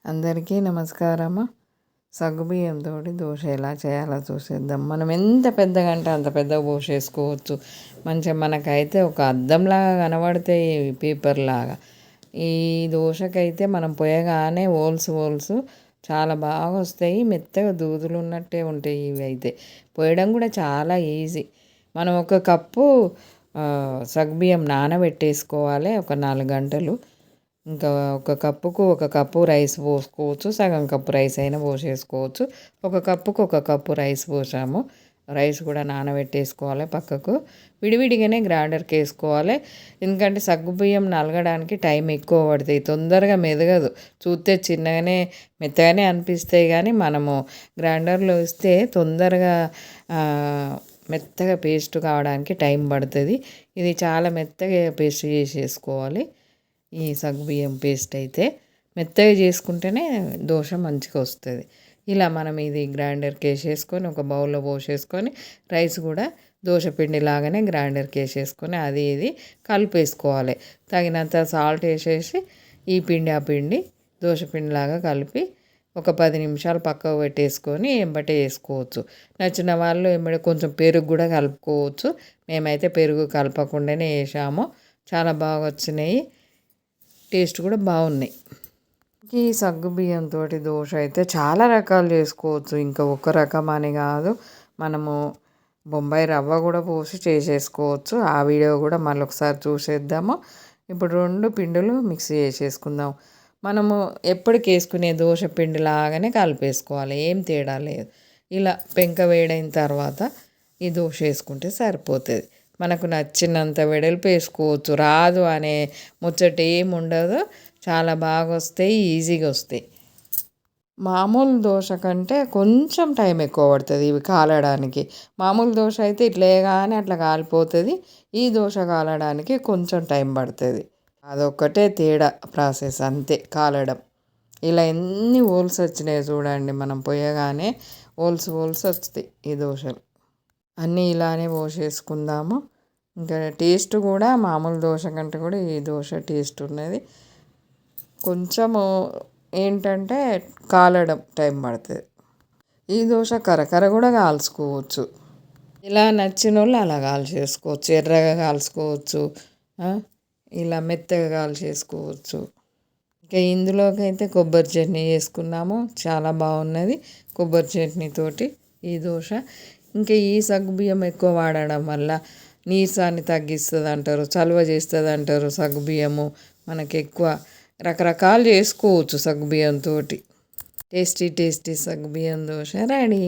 అందరికీ నమస్కారము. సగ్గుబియ్యంతో దోశ ఎలా చేయాలో చూసేద్దాం. మనం ఎంత పెద్దగా అంటే అంత పెద్దగా పోసేసుకోవచ్చు. మంచిగా మనకైతే ఒక అద్దంలాగా కనబడతాయి, పేపర్ లాగా. ఈ దోశకైతే మనం పోయగానే హోల్స్ చాలా బాగా వస్తాయి. మెత్తగా దూదులు ఉన్నట్టే ఉంటాయి. ఇవి అయితే పోయడం కూడా చాలా ఈజీ. మనం ఒక కప్పు సగ్గుబియ్యం నానబెట్టేసుకోవాలి ఒక 4 గంటలు. ఇంకా ఒక కప్పు రైస్ పోసుకోవచ్చు. సగం కప్పు రైస్ అయినా పోసేసుకోవచ్చు. ఒక కప్పుకు ఒక కప్పు రైస్ పోసాము. రైస్ కూడా నానబెట్టేసుకోవాలి పక్కకు. విడివిడిగానే గ్రైండర్కి వేసుకోవాలి. ఎందుకంటే సగ్గుబియ్యం నలగడానికి టైం ఎక్కువ పడుతుంది, తొందరగా మెదగదు. చూస్తే చిన్నగానే మెత్తగానే అనిపిస్తాయి, కానీ మనము గ్రైండర్లో ఇస్తే తొందరగా మెత్తగా పేస్ట్ కావడానికి టైం పడుతుంది. ఇది చాలా మెత్తగా పేస్ట్ చేసేసుకోవాలి. ఈ సగ్గుబియ్యం పేస్ట్ అయితే మెత్తగా చేసుకుంటేనే దోశ మంచిగా వస్తుంది. ఇలా మనం ఇది గ్రైండర్కి వేసేసుకొని ఒక బౌల్లో పోసేసుకొని రైస్ కూడా దోశ పిండి లాగానే గ్రైండర్కి వేసేసుకొని అది ఇది కలిపేసుకోవాలి. తగినంత సాల్ట్ వేసేసి ఈ పిండి ఆ పిండి దోశ పిండిలాగా కలిపి ఒక 10 నిమిషాలు పక్కకు పెట్టేసుకొని ఎంబటే వేసుకోవచ్చు. నచ్చిన వాళ్ళు ఎంబటే కొంచెం పెరుగు కూడా కలుపుకోవచ్చు. మేమైతే పెరుగు కలపకుండానే వేసాము. చాలా బాగా వచ్చినాయి, టేస్ట్ కూడా బాగున్నాయి. ఈ సగ్గుబియ్యంతో దోశ అయితే చాలా రకాలు చేసుకోవచ్చు. ఇంకా ఒక రకం అని కాదు, మనము బొంబాయి రవ్వ కూడా పోసి చేసేసుకోవచ్చు. ఆ వీడియో కూడా మళ్ళీ ఒకసారి చూసేద్దాము. ఇప్పుడు 2 పిండిలు మిక్సీ చేసేసుకుందాం. మనము ఎప్పటికి వేసుకునే దోశ పిండి లాగానే కలిపేసుకోవాలి, ఏం తేడా లేదు. ఇలా పెంక వేడైన తర్వాత ఈ దోశ వేసుకుంటే సరిపోతుంది. మనకు నచ్చినంత వెడల్పు వేసుకోవచ్చు. రాదు అనే ముచ్చట ఏమి ఉండదు. చాలా బాగా వస్తాయి, ఈజీగా వస్తాయి. మామూలు దోశ కంటే కొంచెం టైం ఎక్కువ పడుతుంది ఇవి కాలడానికి. మామూలు దోశ అయితే ఇట్లా వేయగానే అట్లా కాలిపోతుంది. ఈ దోశ కాలడానికి కొంచెం టైం పడుతుంది. అదొక్కటే తేడా ప్రాసెస్, అంతే కాలడం. ఇలా ఎన్ని హోల్స్ వచ్చినాయి చూడండి. మనం పోయగానే హోల్స్ వస్తాయి ఈ దోశలు. అన్నీ ఇలానే పోసేసుకుందాము. ఇంకా టేస్ట్ కూడా మామూలు దోశ కంటే కూడా ఈ దోశ టేస్ట్ ఉన్నది. కొంచెము ఏంటంటే కాలడం టైం పడుతుంది. ఈ దోశ కరకర కూడా కాల్చుకోవచ్చు. ఇలా నచ్చిన వాళ్ళు అలా కాల్చేసుకోవచ్చు. ఎర్రగా కాల్చుకోవచ్చు, ఇలా మెత్తగా కాల్చేసుకోవచ్చు. ఇంకా ఇందులోకి అయితే కొబ్బరి చట్నీ చేసుకున్నాము, చాలా బాగున్నది కొబ్బరి చట్నీతోటి ఈ దోశ. ఇంకా ఈ సగ్గుబియ్యం ఎక్కువ వాడడం వల్ల నీరసాన్ని తగ్గిస్తుంది అంటారు, చలువ చేస్తుంది అంటారు. సగ్గుబియ్యము మనకి ఎక్కువ రకరకాలు చేసుకోవచ్చు సగ్గుబియ్యంతో. టేస్టీ సగ్గుబియ్యం దోశ రెడీ.